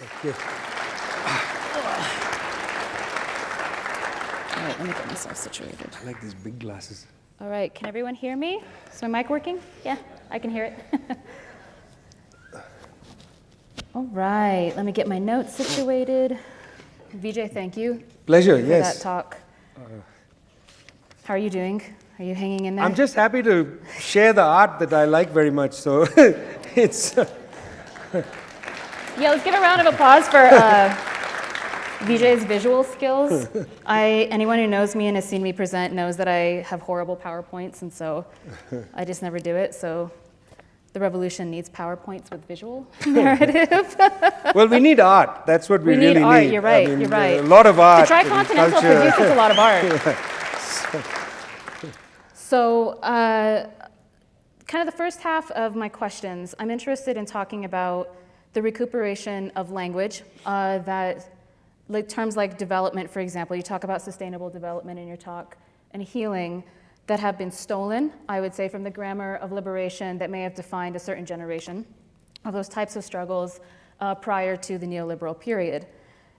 Okay. All right, let me get myself situated. I like these big glasses. All right, can everyone hear me? Is my mic working? Yeah, I can hear it. All right, let me get my notes situated. Vijay, thank you. Pleasure, For yes. that talk. How are you doing? Are you hanging in there? I'm just happy to share the art that I like very much, so it's... Yeah, let's give a round of applause for Vijay's visual skills. Anyone who knows me and has seen me present knows that I have horrible PowerPoints, and so I just never do it. So the revolution needs PowerPoints with visual narrative. Well, we need art. That's what we really need art. need. You're right. I mean, you're right. A lot of art. The Tricontinental culture. produces a lot of art. So, kind of the first half of my questions, I'm interested in talking about the recuperation of language, like terms like development, for example. You talk about sustainable development in your talk, and healing that have been stolen, I would say, from the grammar of liberation that may have defined a certain generation of those types of struggles prior to the neoliberal period.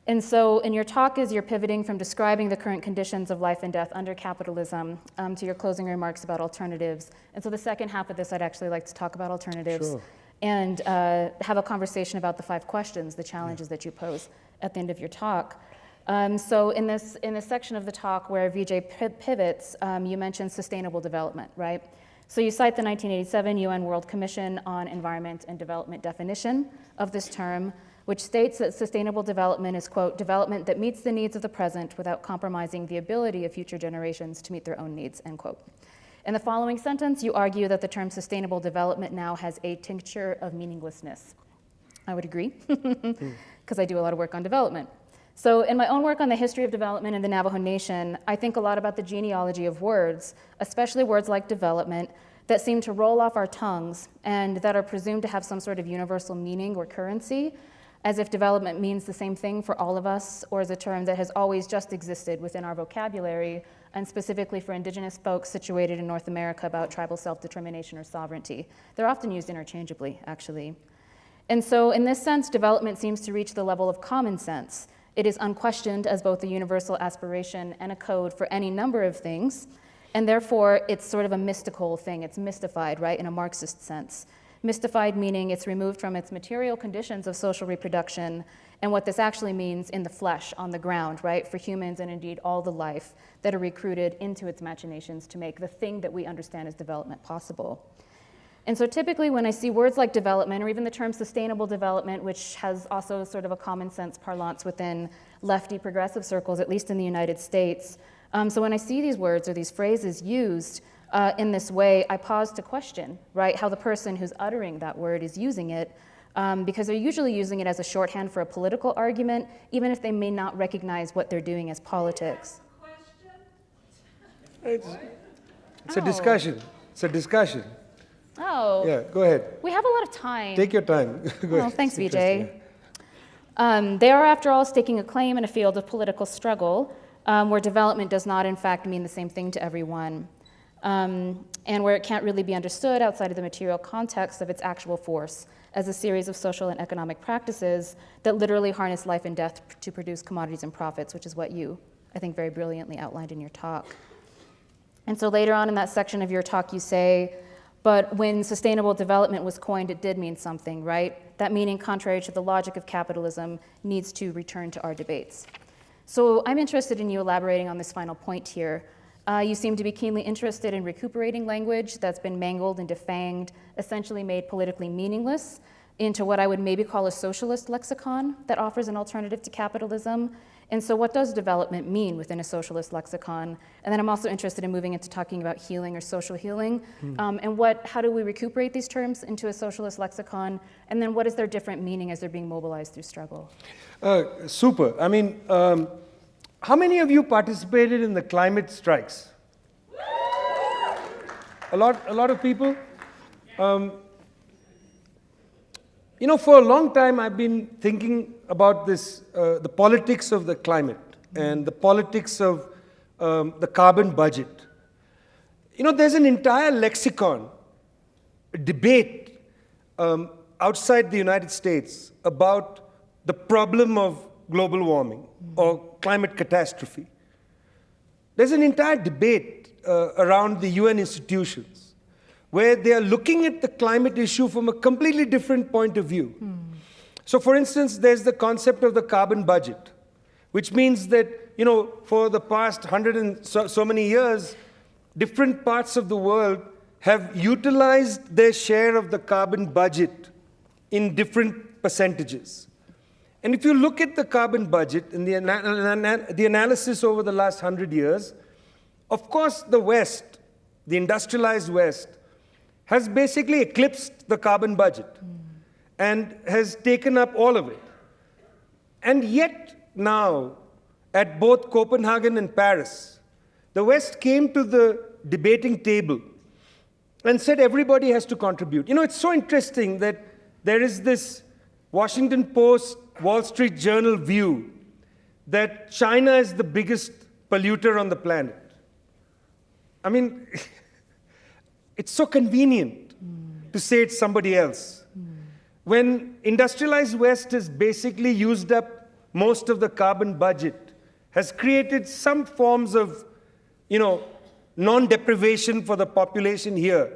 And so in your talk, as you're pivoting from describing the current conditions of life and death under capitalism to your closing remarks about alternatives. And so the second half of this, I'd actually like to talk about alternatives. Sure. And have a conversation about the 5 questions, the challenges that you pose at the end of your talk. So in this section of the talk where Vijay pivots, you mentioned sustainable development, right? So you cite the 1987 UN World Commission on Environment and Development definition of this term, which states that sustainable development is, quote, development that meets the needs of the present without compromising the ability of future generations to meet their own needs, end quote. In the following sentence, you argue that the term sustainable development now has a tincture of meaninglessness. I would agree, because I do a lot of work on development. So in my own work on the history of development in the Navajo Nation, I think a lot about the genealogy of words, especially words like development, that seem to roll off our tongues and that are presumed to have some sort of universal meaning or currency, as if development means the same thing for all of us, or as a term that has always just existed within our vocabulary, and specifically for indigenous folks situated in North America about tribal self-determination or sovereignty. They're often used interchangeably, actually. And so in this sense, development seems to reach the level of common sense. It is unquestioned as both a universal aspiration and a code for any number of things, and therefore it's sort of a mystical thing. It's mystified, right, in a Marxist sense. Mystified meaning it's removed from its material conditions of social reproduction and what this actually means in the flesh, on the ground, right, for humans and indeed all the life that are recruited into its machinations to make the thing that we understand as development possible. And so typically when I see words like development, or even the term sustainable development, which has also sort of a common sense parlance within lefty progressive circles, at least in the United States, so when I see these words or these phrases used in this way, I pause to question, right, how the person who's uttering that word is using it, because they're usually using it as a shorthand for a political argument, even if they may not recognize what they're doing as politics. It's a discussion. It's a discussion. Oh. Yeah, go ahead. We have a lot of time. Take your time. Go ahead. Thanks, It's Vijay. They are, after all, staking a claim in a field of political struggle where development does not, in fact, mean the same thing to everyone, and where it can't really be understood outside of the material context of its actual force as a series of social and economic practices that literally harness life and death to produce commodities and profits, which is what you, I think, very brilliantly outlined in your talk. And so later on in that section of your talk, you say, but when sustainable development was coined, it did mean something, right? That meaning, contrary to the logic of capitalism, needs to return to our debates. So I'm interested in you elaborating on this final point here. You seem to be keenly interested in recuperating language that's been mangled and defanged, essentially made politically meaningless, into what I would maybe call a socialist lexicon that offers an alternative to capitalism. And so what does development mean within a socialist lexicon? And then I'm also interested in moving into talking about healing or social healing. And how do we recuperate these terms into a socialist lexicon? And then what is their different meaning as they're being mobilized through struggle? Super. I mean, how many of you participated in the climate strikes? A lot of people? You know, for a long time, I've been thinking about this, the politics of the climate and the politics of the carbon budget. You know, there's an entire lexicon, a debate outside the United States about the problem of global warming or climate catastrophe, there's an entire debate around the UN institutions where they are looking at the climate issue from a completely different point of view. So for instance, there's the concept of the carbon budget, which means that, for the past 100 and so many years, different parts of the world have utilized their share of the carbon budget in different percentages. And if you look at the carbon budget and the analysis over the last 100 years, of course the West, the industrialized West, has basically eclipsed the carbon budget and has taken up all of it. And yet now, at both Copenhagen and Paris, the West came to the debating table and said everybody has to contribute. It's so interesting that there is this Washington Post, Wall Street Journal view that China is the biggest polluter on the planet. I mean, it's so convenient to say it's somebody else. When industrialized West has basically used up most of the carbon budget, has created some forms of, non-deprivation for the population here.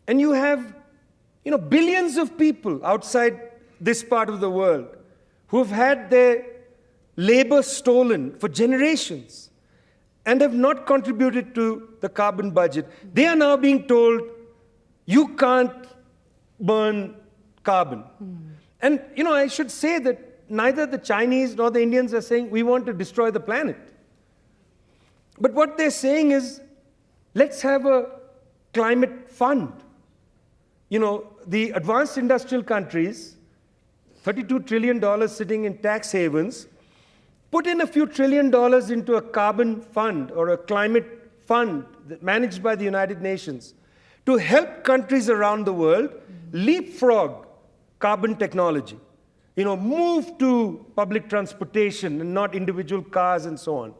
And you have, billions of people outside this part of the world who have had their labor stolen for generations and have not contributed to the carbon budget. They are now being told, you can't burn carbon. And, I should say that neither the Chinese nor the Indians are saying we want to destroy the planet. But what they're saying is, let's have a climate fund. The advanced industrial countries, $32 trillion sitting in tax havens, put in a few $1 trillion into a carbon fund or a climate fund managed by the United Nations to help countries around the world leapfrog carbon technology. Move to public transportation and not individual cars and so on.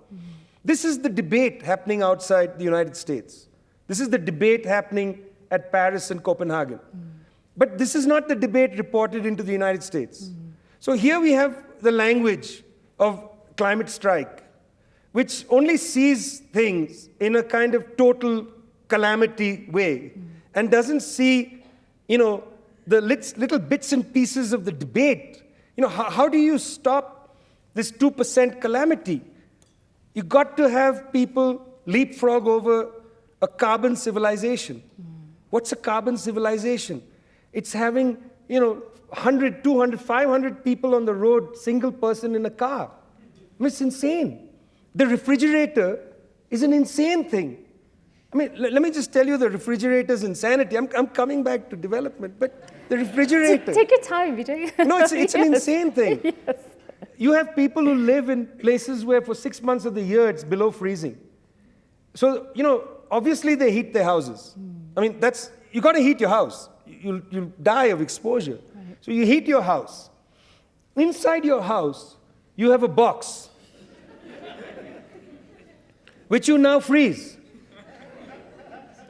This is the debate happening outside the United States. This is the debate happening at Paris and Copenhagen. But this is not the debate reported into the United States. So here we have the language of climate strike, which only sees things in a kind of total calamity way and doesn't see, the little bits and pieces of the debate. How do you stop this 2% calamity? You've got to have people leapfrog over a carbon civilization. What's a carbon civilization? It's having, 100, 200, 500 people on the road, single person in a car. It's insane. The refrigerator is an insane thing. Let me just tell you the refrigerator's insanity. I'm coming back to development, but the refrigerator. Take your time, Vijay. No, it's an insane thing. Yes. You have people who live in places where for 6 months of the year it's below freezing. So, obviously they heat their houses. You got to heat your house. You'll die of exposure. Right. So you heat your house. Inside your house, you have a box, which you now freeze.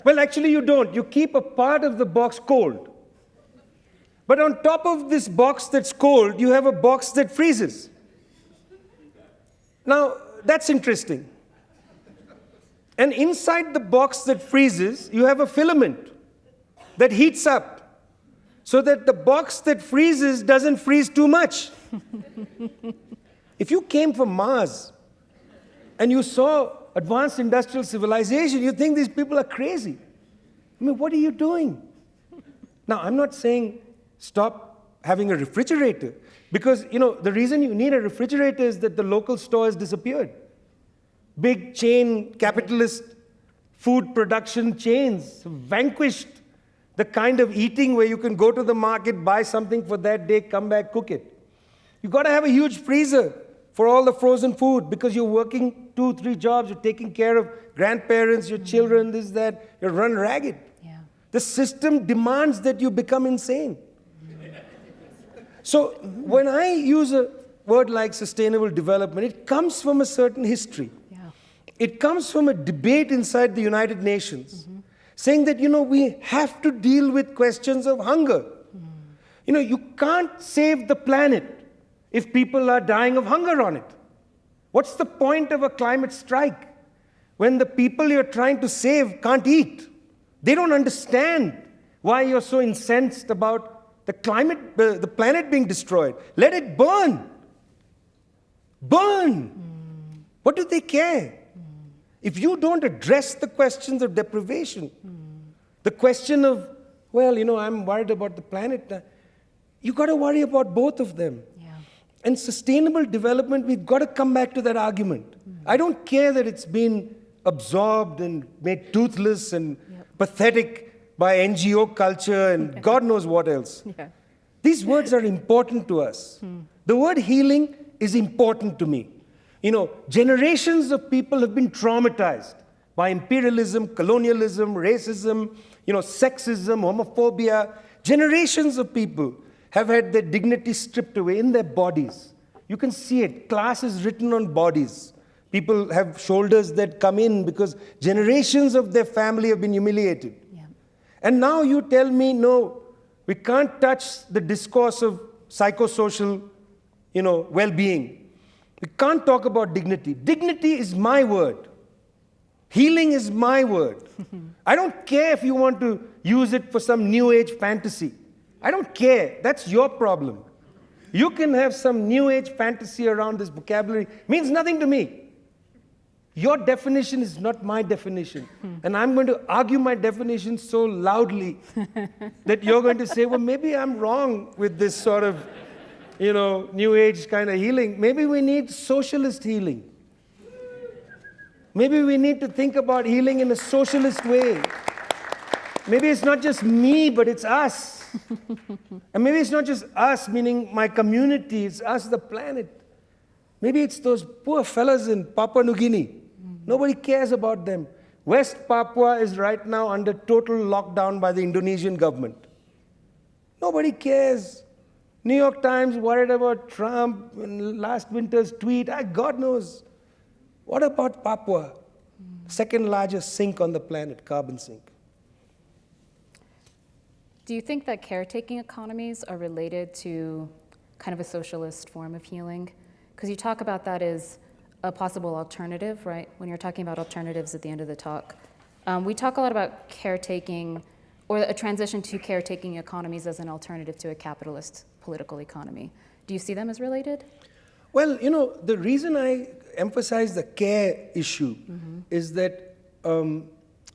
Well, actually you don't. You keep a part of the box cold. But on top of this box that's cold, you have a box that freezes. Now, that's interesting. And inside the box that freezes, you have a filament that heats up so that the box that freezes doesn't freeze too much. If you came from Mars and you saw advanced industrial civilization, you think these people are crazy. What are you doing? Now, I'm not saying stop having a refrigerator, because, the reason you need a refrigerator is that the local store has disappeared. Big chain capitalist food production chains vanquished the kind of eating where you can go to the market, buy something for that day, come back, cook it. You've got to have a huge freezer for all the frozen food because you're working 2, 3 jobs, you're taking care of grandparents, your children, this, that, you're run ragged. Yeah. The system demands that you become insane. So when I use a word like sustainable development, it comes from a certain history. Yeah. It comes from a debate inside the United Nations, saying that, we have to deal with questions of hunger. You can't save the planet if people are dying of hunger on it? What's the point of a climate strike when the people you're trying to save can't eat? They don't understand why you're so incensed about the climate, the planet being destroyed. Let it burn. Burn. What do they care? If you don't address the questions of deprivation, the question of, well, I'm worried about the planet, you got to worry about both of them. Yeah. And sustainable development, we've got to come back to that argument. I don't care that it's been absorbed and made toothless and pathetic by NGO culture and God knows what else. Yeah. These words are important to us. The word healing is important to me. Generations of people have been traumatized by imperialism, colonialism, racism, sexism, homophobia. Generations of people have had their dignity stripped away in their bodies. You can see it. Class is written on bodies. People have shoulders that come in because generations of their family have been humiliated. Yeah. And now you tell me, no, we can't touch the discourse of psychosocial, well-being. We can't talk about dignity. Dignity is my word. Healing is my word. I don't care if you want to use it for some new age fantasy. I don't care. That's your problem. You can have some new age fantasy around this vocabulary. It means nothing to me. Your definition is not my definition. And I'm going to argue my definition so loudly that you're going to say, well, maybe I'm wrong with this sort of, new age kind of healing. Maybe we need socialist healing. Maybe we need to think about healing in a socialist way. Maybe it's not just me, but it's us. And maybe it's not just us, meaning my community, it's us, the planet. Maybe it's those poor fellas in Papua New Guinea. Nobody cares about them. West Papua is right now under total lockdown by the Indonesian government. Nobody cares. New York Times worried about Trump and last winter's tweet. God knows. What about Papua? Second largest sink on the planet, carbon sink. Do you think that caretaking economies are related to kind of a socialist form of healing? Because you talk about that as a possible alternative, right? When you're talking about alternatives at the end of the talk. We talk a lot about caretaking or a transition to caretaking economies as an alternative to a capitalist political economy. Do you see them as related? Well, the reason I emphasize the care issue is that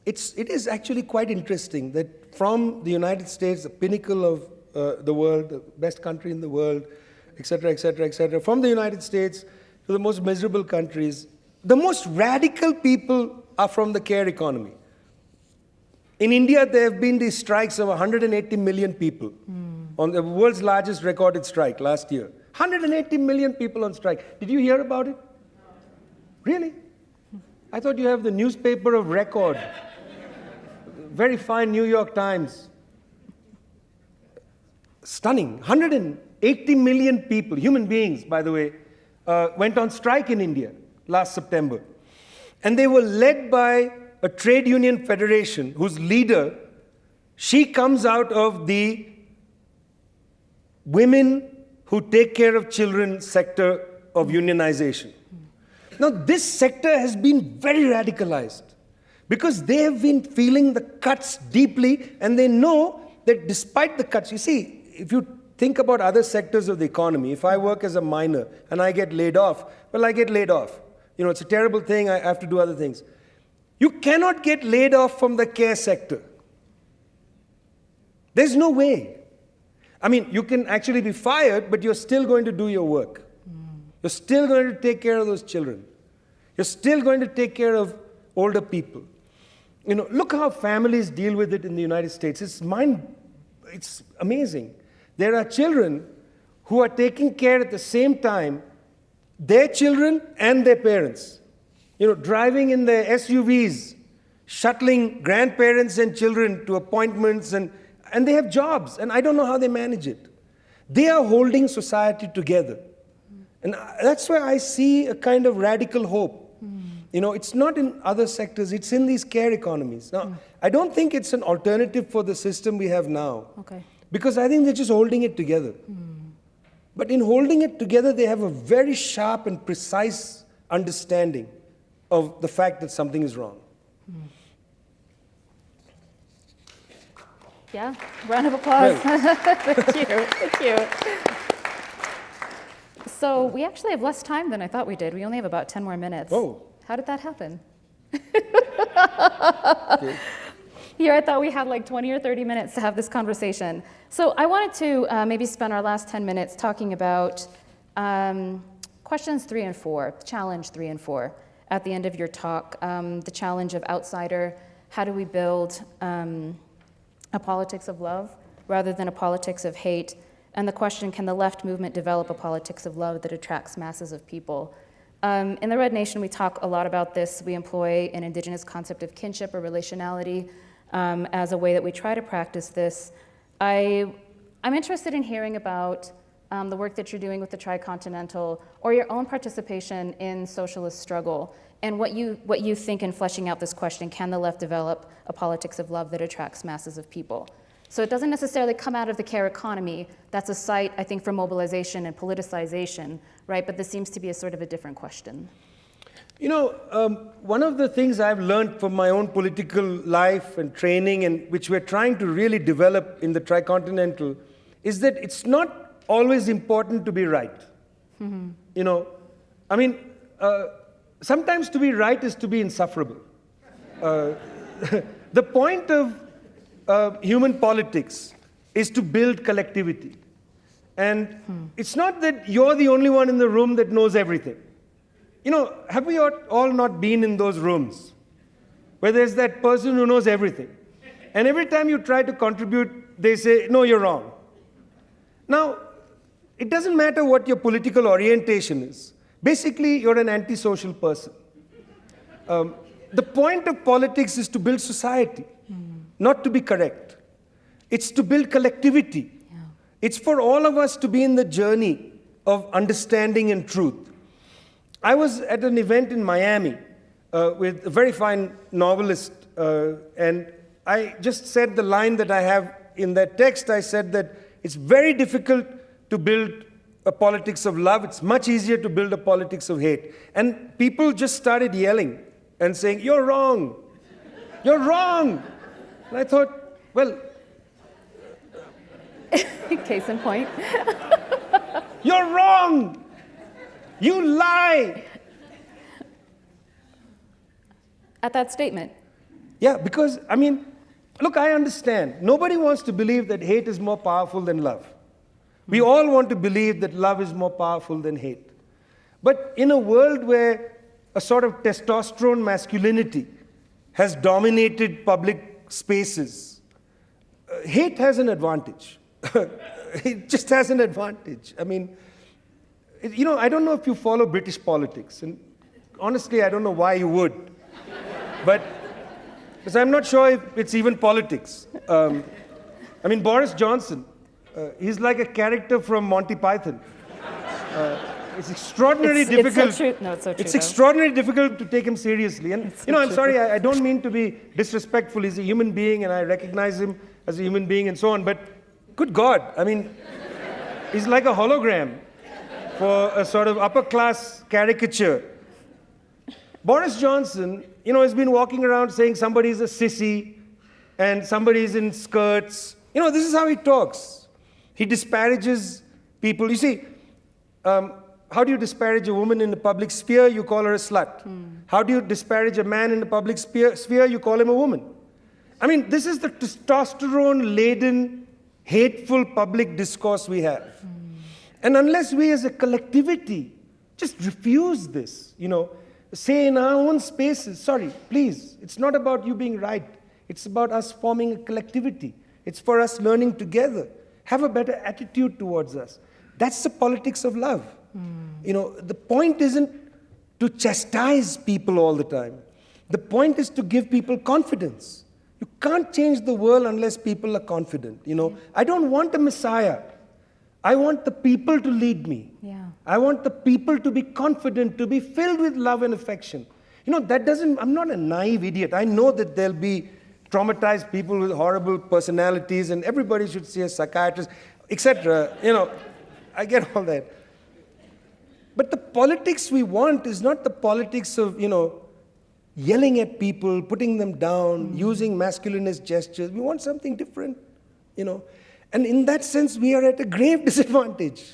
it is actually quite interesting that from the United States, the pinnacle of the world, the best country in the world, et cetera, from the United States to the most miserable countries, the most radical people are from the care economy. In India, there have been these strikes of 180 million people on the world's largest recorded strike last year. 180 million people on strike. Did you hear about it? Really? I thought you have the newspaper of record. Very fine New York Times. Stunning. 180 million people, human beings, by the way, went on strike in India last September. And they were led by a trade union federation whose leader, she comes out of the women who take care of children sector of unionization. Now, this sector has been very radicalized because they have been feeling the cuts deeply, and they know that despite the cuts, you see, if you think about other sectors of the economy, if I work as a miner and I get laid off, well, I get laid off. It's a terrible thing, I have to do other things. You cannot get laid off from the care sector. There's no way. I mean, you can actually be fired, but you're still going to do your work. You're still going to take care of those children. You're still going to take care of older people. Look how families deal with it in the United States. It's amazing. There are children who are taking care at the same time their children and their parents. Driving in their SUVs, shuttling grandparents and children to appointments, and they have jobs, and I don't know how they manage it. They are holding society together. And that's why I see a kind of radical hope. It's not in other sectors, it's in these care economies. Now, I don't think it's an alternative for the system we have now. Okay. Because I think they're just holding it together. But in holding it together, they have a very sharp and precise understanding of the fact that something is wrong. Yeah, round of applause. Well, Thank you, thank you. So we actually have less time than I thought we did. We only have about 10 more minutes. Oh. How did that happen? Okay. Here I thought we had like 20 or 30 minutes to have this conversation. So I wanted to maybe spend our last 10 minutes talking about questions 3 and 4, challenge 3 and 4 at the end of your talk. The challenge of outsider, how do we build a politics of love rather than a politics of hate? And the question, can the left movement develop a politics of love that attracts masses of people? In the Red Nation, we talk a lot about this. We employ an indigenous concept of kinship or relationality as a way that we try to practice this. I'm interested in hearing about the work that you're doing with the Tricontinental or your own participation in socialist struggle and what you think in fleshing out this question, can the left develop a politics of love that attracts masses of people? So it doesn't necessarily come out of the care economy. That's a site, I think, for mobilization and politicization, right? But this seems to be a sort of a different question. You know, one of the things I've learned from my own political life and training, and which we're trying to really develop in the Tricontinental, is that it's not always important to be right. Mm-hmm. You know, I mean, sometimes to be right is to be insufferable. The point of human politics is to build collectivity. And it's not that you're the only one in the room that knows everything. You know, have we all not been in those rooms where there's that person who knows everything? And every time you try to contribute, they say, no, you're wrong. Now, it doesn't matter what your political orientation is. Basically, you're an antisocial person. The point of politics is to build society, not to be correct. It's to build collectivity. Yeah. It's for all of us to be in the journey of understanding and truth. I was at an event in Miami with a very fine novelist, and I just said the line that I have in that text. I said that it's very difficult to build a politics of love. It's much easier to build a politics of hate. And people just started yelling and saying, you're wrong. You're wrong. And I thought, well... Case in point. You're wrong. You lie. At that statement. Yeah, because, I mean, look, I understand. Nobody wants to believe that hate is more powerful than love. We all want to believe that love is more powerful than hate. But in a world where a sort of testosterone masculinity has dominated public spaces, hate has an advantage. It just has an advantage. I mean, you know, I don't know if you follow British politics, and honestly, I don't know why you would. But, because I'm not sure if it's even politics. I mean, Boris Johnson, he's like a character from Monty Python. It's extraordinarily difficult. It's so true. No, it's so true. It's extraordinarily difficult to take him seriously. And, you know, I'm sorry, I don't mean to be disrespectful. He's a human being, and I recognize him as a human being and so on. But good God, I mean, he's like a hologram for a sort of upper-class caricature. Boris Johnson, you know, has been walking around saying somebody's a sissy and somebody's in skirts. You know, this is how he talks. He disparages people. You see, how do you disparage a woman in the public sphere? You call her a slut. How do you disparage a man in the public sphere? You call him a woman. I mean, this is the testosterone-laden, hateful public discourse we have. And unless we as a collectivity just refuse this, you know, say in our own spaces, sorry, please, it's not about you being right. It's about us forming a collectivity. It's for us learning together. Have a better attitude towards us. That's the politics of love. You know, the point isn't to chastise people all the time. The point is to give people confidence. You can't change the world unless people are confident. You know, I don't want a messiah. I want the people to lead me. Yeah. I want the people to be confident, to be filled with love and affection. You know, that doesn't, I'm not a naive idiot. I know that there'll be traumatized people with horrible personalities, and everybody should see a psychiatrist, etc. You know, I get all that. But the politics we want is not the politics of, yelling at people, putting them down, using masculinist gestures. We want something different, And in that sense, we are at a grave disadvantage.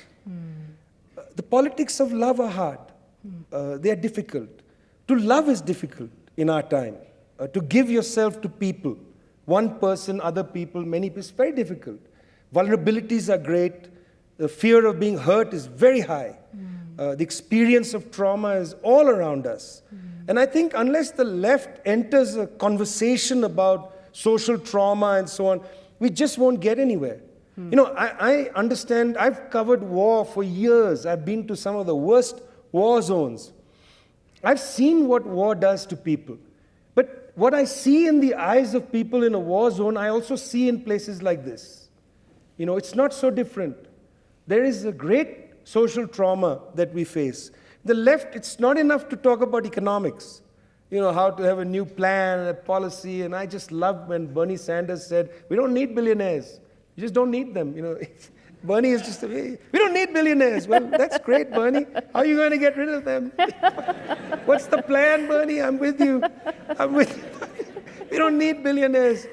The politics of love are hard. They are difficult. To love is difficult in our time. To give yourself to people, one person, other people, many people, is very difficult. Vulnerabilities are great. The fear of being hurt is very high. The experience of trauma is all around us. And I think unless the left enters a conversation about social trauma and so on, we just won't get anywhere. I understand, I've covered war for years. I've been to some of the worst war zones. I've seen what war does to people. But what I see in the eyes of people in a war zone, I also see in places like this. It's not so different. There is a great social trauma that we face. The left, it's not enough to talk about economics, how to have a new plan, a policy. And I just loved when Bernie Sanders said, we don't need billionaires. You just don't need them. Bernie is just, we don't need billionaires. Well, that's great, Bernie. How are you going to get rid of them? What's the plan, Bernie? I'm with you. We don't need billionaires.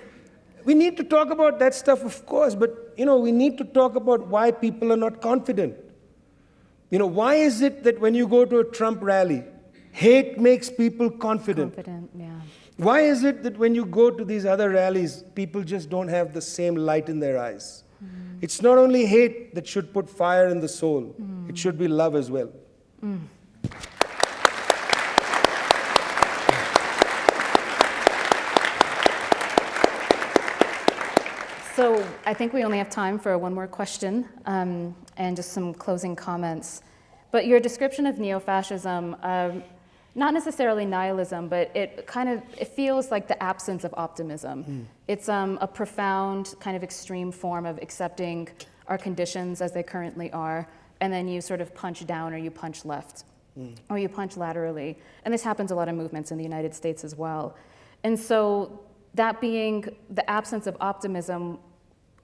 We need to talk about that stuff, of course, but, we need to talk about why people are not confident. Why is it that when you go to a Trump rally, hate makes people confident? Why is it that when you go to these other rallies, people just don't have the same light in their eyes? It's not only hate that should put fire in the soul. It should be love as well. So I think we only have time for one more question and just some closing comments. But your description of neo-fascism, not necessarily nihilism, but it feels like the absence of optimism. It's a profound kind of extreme form of accepting our conditions as they currently are, and then you sort of punch down or you punch left, or you punch laterally. And this happens a lot of movements in the United States as well. And so that being the absence of optimism,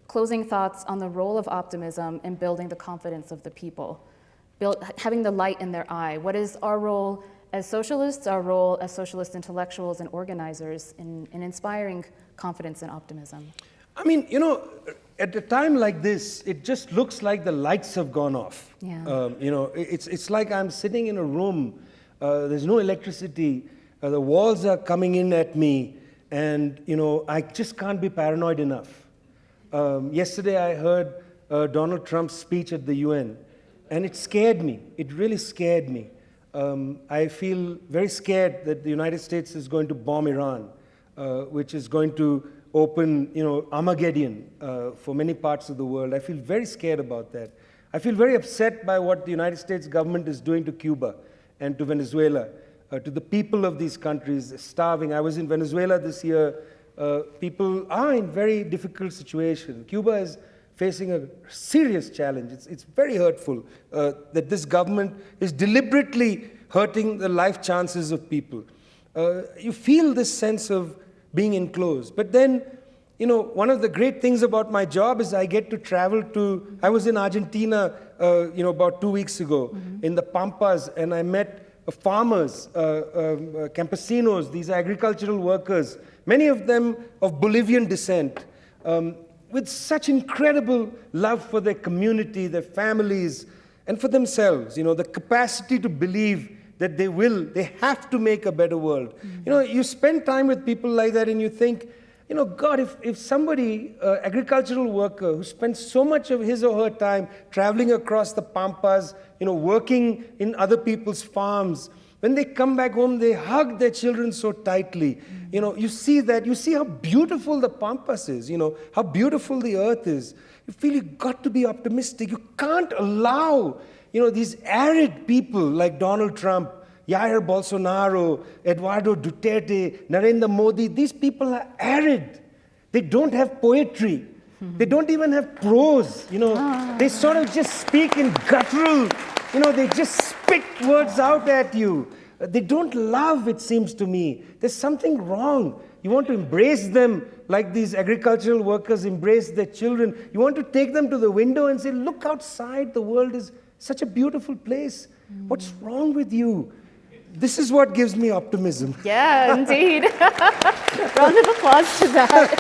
closing thoughts on the role of optimism in building the confidence of the people, having the light in their eye. What is our role as socialists, our role as socialist intellectuals and organizers in inspiring confidence and optimism? I mean, at a time like this, it just looks like the lights have gone off. Yeah. It's like I'm sitting in a room, there's no electricity, the walls are coming in at me, and, I just can't be paranoid enough. Yesterday I heard Donald Trump's speech at the UN, and it scared me. It really scared me. I feel very scared that the United States is going to bomb Iran, which is going to open, Armageddon for many parts of the world. I feel very scared about that. I feel very upset by what the United States government is doing to Cuba and to Venezuela, to the people of these countries starving. I was in Venezuela this year. People are in very difficult situation. Cuba is facing a serious challenge. It's very hurtful that this government is deliberately hurting the life chances of people. You feel this sense of being enclosed. But then, one of the great things about my job is I get to travel to, I was in Argentina, about 2 weeks ago in the Pampas, and I met farmers, campesinos, these agricultural workers, many of them of Bolivian descent, with such incredible love for their community, their families, and for themselves, the capacity to believe that they have to make a better world. You spend time with people like that and you think, God, if somebody, agricultural worker who spends so much of his or her time traveling across the Pampas, working in other people's farms, when they come back home, they hug their children so tightly. You see that, you see how beautiful the Pampas is, how beautiful the earth is. You feel you've got to be optimistic. You can't allow, these arid people like Donald Trump, Jair Bolsonaro, Eduardo Duterte, Narendra Modi, these people are arid. They don't have poetry. They don't even have prose. They sort of just speak in guttural, they just spit words out at you. They don't love, it seems to me. There's something wrong You want to embrace them like these agricultural workers embrace their children. You want to take them to the window and say, look outside, the world is such a beautiful place. What's wrong with you? This is what gives me optimism. Yeah, indeed. Round of applause to that.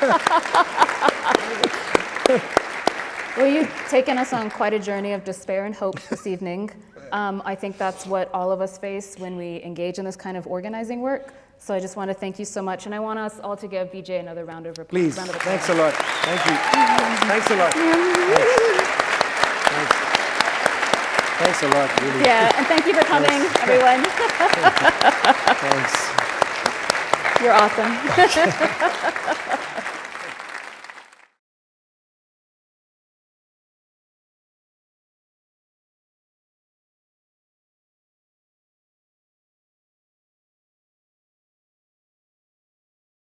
Well, you've taken us on quite a journey of despair and hope this evening. I think that's what all of us face when we engage in this kind of organizing work. So I just want to thank you so much, and I want us all to give Vijay another round of applause. Please, round of applause. thanks a lot. Thank you. Thanks a lot. Thanks. Thanks a lot, really. Yeah, and thank you for coming, everyone. Thanks. You're awesome.